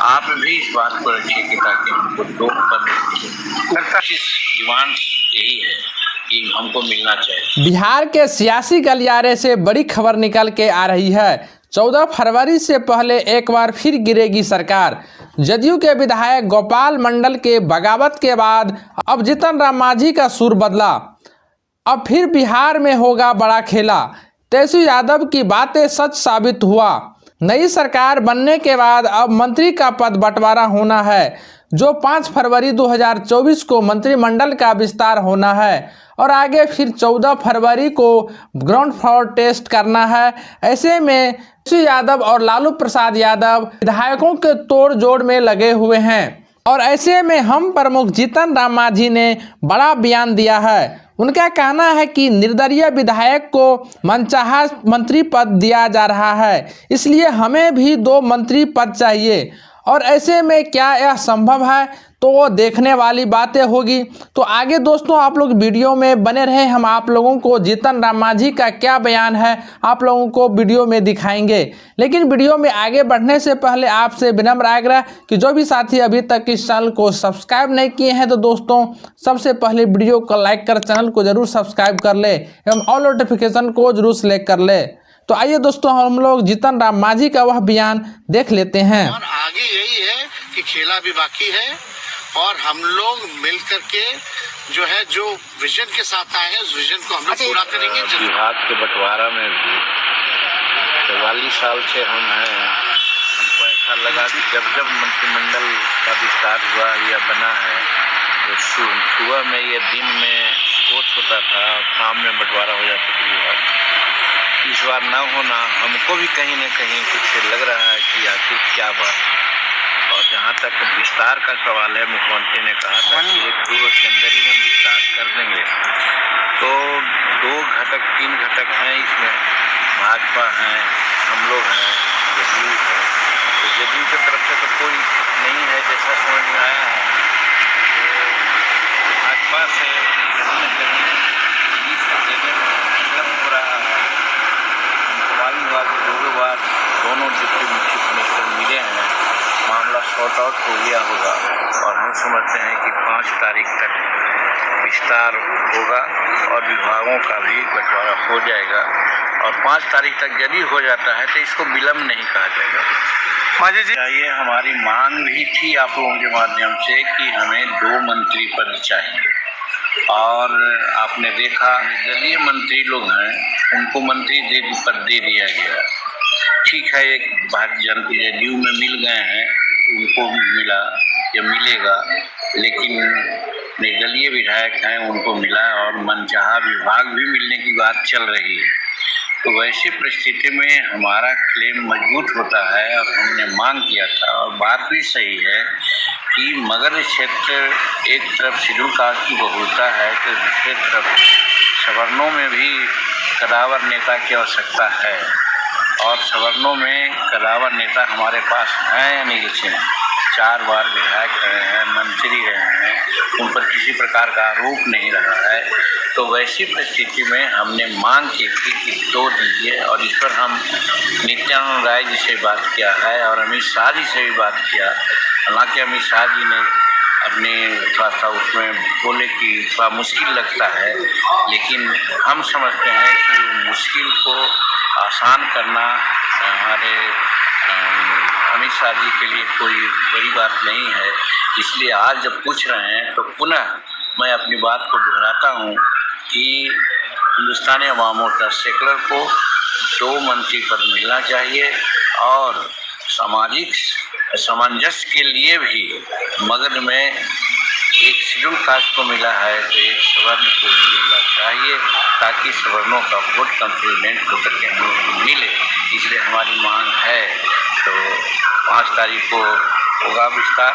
आप भी इस बात को रखिए कि ताकि हमको 2 पद लगता है डिमांड यही है कि हमको मिलना चाहिए। बिहार के सियासी गलियारे से बड़ी खबर निकल के आ रही है। 14 फरवरी से पहले एक बार फिर गिरेगी सरकार। जदयू के विधायक गोपाल मंडल के बगावत के बाद अब जीतन राम मांझी का सुर बदला। अब फिर बिहार में होगा बड़ा खेला। तेजस्वी यादव की बातें सच साबित हुआ। नई सरकार बनने के बाद अब मंत्री का पद बंटवारा होना है, जो 5 फरवरी 2024 को मंत्रिमंडल का विस्तार होना है और आगे फिर 14 फरवरी को ग्राउंड फ्लोर टेस्ट करना है। ऐसे में तेजस्वी यादव और लालू प्रसाद यादव विधायकों के तोड़ जोड़ में लगे हुए हैं और ऐसे में हम प्रमुख जीतन राम मांझी ने बड़ा बयान दिया है। उनका कहना है कि निर्दलीय विधायक को मनचाहा मंत्री पद दिया जा रहा है, इसलिए हमें भी 2 मंत्री पद चाहिए और ऐसे में क्या यह संभव है, तो वो देखने वाली बातें होगी। तो आगे दोस्तों आप लोग वीडियो में बने रहे, हम आप लोगों को जीतन राम मांझी का क्या बयान है आप लोगों को वीडियो में दिखाएंगे। लेकिन वीडियो में आगे बढ़ने से पहले आपसे विनम्र आग्रह कि जो भी साथी अभी तक इस चैनल को सब्सक्राइब नहीं किए हैं तो दोस्तों सबसे पहले वीडियो को लाइक कर चैनल को जरूर सब्सक्राइब कर ले एवं ऑल नोटिफिकेशन को जरूर सेलेक्ट कर ले। तो आइए दोस्तों हम लोग जीतन राम मांझी का वह बयान देख लेते हैं। और आगे यही है कि खेला भी बाकी है और हम लोग मिल करके जो है जो विजन के साथ आए हैं उस विजन को हम लोग पूरा करेंगे। विभाग के बंटवारा में भी 44 साल से हम हैं। हमको ऐसा लगा कि जब जब मंत्रिमंडल का विस्तार हुआ या बना है तो सुबह में या दिन में वोट होता था और शाम में बंटवारा हो जाता था। इस बार न होना हमको भी कहीं न कहीं कुछ लग रहा है कि आखिर क्या बात है। और जहाँ तक विस्तार का सवाल है, मुख्यमंत्री ने कहा था कि 1-2 वर्ष के अंदर ही हम विस्तार कर देंगे। तो 2 घटक 3 घटक हैं इसमें, भाजपा है, हम लोग हैं, जदयू है। तो जदयू की तरफ से तो कोई नहीं है जैसा समझ में आया है। तो भाजपा से कहीं न कहीं इस देने में विलम्ब हो रहा है। हमको मालूम हुआ कि 2 बार दोनों डिप्टी मुख्य कमिश्नर मिले हैं, मामला सॉर्ट आउट हो गया होगा और हम समझते हैं कि 5 तारीख तक विस्तार होगा और विभागों का भी बंटवारा हो जाएगा। और 5 तारीख तक यदि हो जाता है तो इसको विलम्ब नहीं कहा जाएगा। मांझी जी, ये हमारी मांग भी थी आप लोगों के माध्यम से कि हमें 2 मंत्री पद चाहिए। और आपने देखा निर्दलीय मंत्री लोग हैं, उनको मंत्री पद दे दिया गया। ठीक है, एक भारतीय जनता जदयू में मिल गए हैं, उनको मिला या मिलेगा, लेकिन निर्दलीय विधायक हैं उनको मिला और मनचाहा विभाग भी मिलने की बात चल रही है। तो वैसी परिस्थिति में हमारा क्लेम मजबूत होता है और हमने मांग किया था और बात भी सही है कि मगध क्षेत्र एक तरफ शेड्यूल कास्ट की बहुलता है तो दूसरे तरफ सवर्णों में भी कदावर नेता की आवश्यकता है। और सवर्णों में कदावर नेता हमारे पास हैं या नहीं, जैसे 4 बार विधायक रहे हैं, मंत्री रहे हैं, उन पर किसी प्रकार का आरोप नहीं रहा है। तो वैसी परिस्थिति में हमने मांग की थी कि 2 दीजिए और इस पर हम नित्यानंद राय जी से बात किया है और अमित शाह जी से भी बात किया। हालांकि अमित शाह जी ने अपने थोड़ा सा उसमें बोले कि थोड़ा मुश्किल लगता है, लेकिन हम समझते हैं कि मुश्किल को आसान करना हमारे अमित शाह जी के लिए कोई बड़ी बात नहीं है। इसलिए आज जब पूछ रहे हैं तो पुनः मैं अपनी बात को दोहराता हूँ कि हिंदुस्तानी अवाम मोर्चा सेकुलर को 2 मंत्री पद मिलना चाहिए और सामाजिक सामंजस्य के लिए भी मगध में एक शेड्यूल कास्ट को मिला है तो एक सवर्ण को भी मिलना चाहिए ताकि सवर्णों का वोट कंप्लीमेंट होकर के हमें मिले। इसलिए हमारी मांग है। तो 5 तारीख को होगा विस्तार।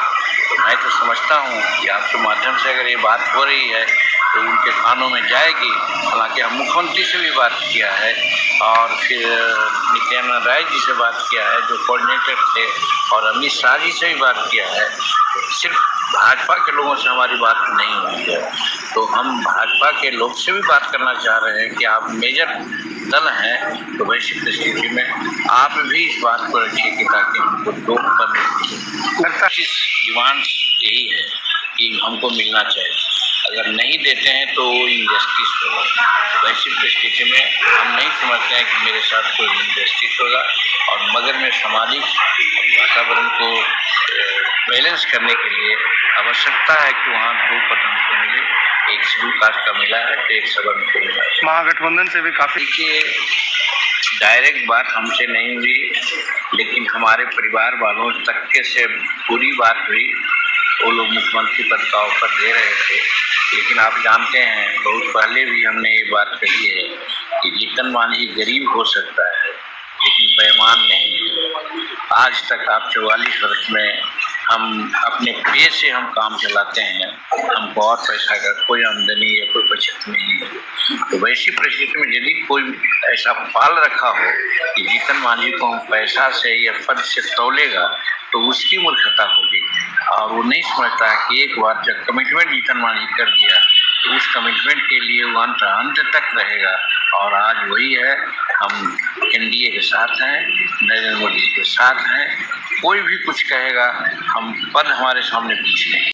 मैं तो समझता हूँ कि आपके माध्यम से अगर ये बात हो रही है तो उनके कानों में जाएगी। हालांकि हम मुख्यमंत्री से भी बात किया है और फिर नित्यानंद राय जी से बात किया है जो कोऑर्डिनेटर थे और अमित शाह जी से भी बात किया है। सिर्फ भाजपा के लोगों से हमारी बात नहीं हुई है, तो हम भाजपा के लोग से भी बात करना चाह रहे हैं कि आप मेजर दल हैं, तो वैसी परिस्थिति में आप भी इस बात को रखिए कि ताकि हमको 2 पद लगता है डिमांड यही है कि हमको मिलना चाहिए, अगर नहीं देते हैं तो वो इनजस्टिस होगा। वैसी परिस्थिति में हम नहीं समझते हैं कि मेरे साथ कोई इनजस्टिस होगा, और मगर में सामाजिक वातावरण को बैलेंस करने के लिए आवश्यकता है कि वहाँ दो पद हमको मिले, एक शेड्यूल कास्ट का मिला है तो एक सवर्ण को मिला है। महागठबंधन से भी काफी देखिए, डायरेक्ट बात हमसे नहीं हुई, लेकिन हमारे परिवार वालों तक के से पूरी बात हुई। वो लोग मुख्यमंत्री पद का ऑफर दे रहे थे, लेकिन आप जानते हैं बहुत पहले भी हमने ये बात कही है कि जीतन मांझी गरीब हो सकता है लेकिन बेईमान नहीं है। आज तक आप 44 वर्ष में हम अपने पे से हम काम चलाते हैं, हमको और पैसा का कोई आमदनी या कोई बचत नहीं है। तो वैसी परिस्थिति में यदि कोई ऐसा पाल रखा हो कि जीतन मांझी को हम पैसा से या पद से तौलेगा तो उसकी मूर्खता होगी, और वो नहीं समझता है कि एक बार जब कमिटमेंट जीतन मांझी कर दिया तो उस कमिटमेंट के लिए वो अंत तक रहेगा। और आज वही है, हम एनडीए के साथ हैं, नरेंद्र मोदी के साथ हैं। कोई भी कुछ कहेगा, हम पद हमारे सामने कुछ नहीं।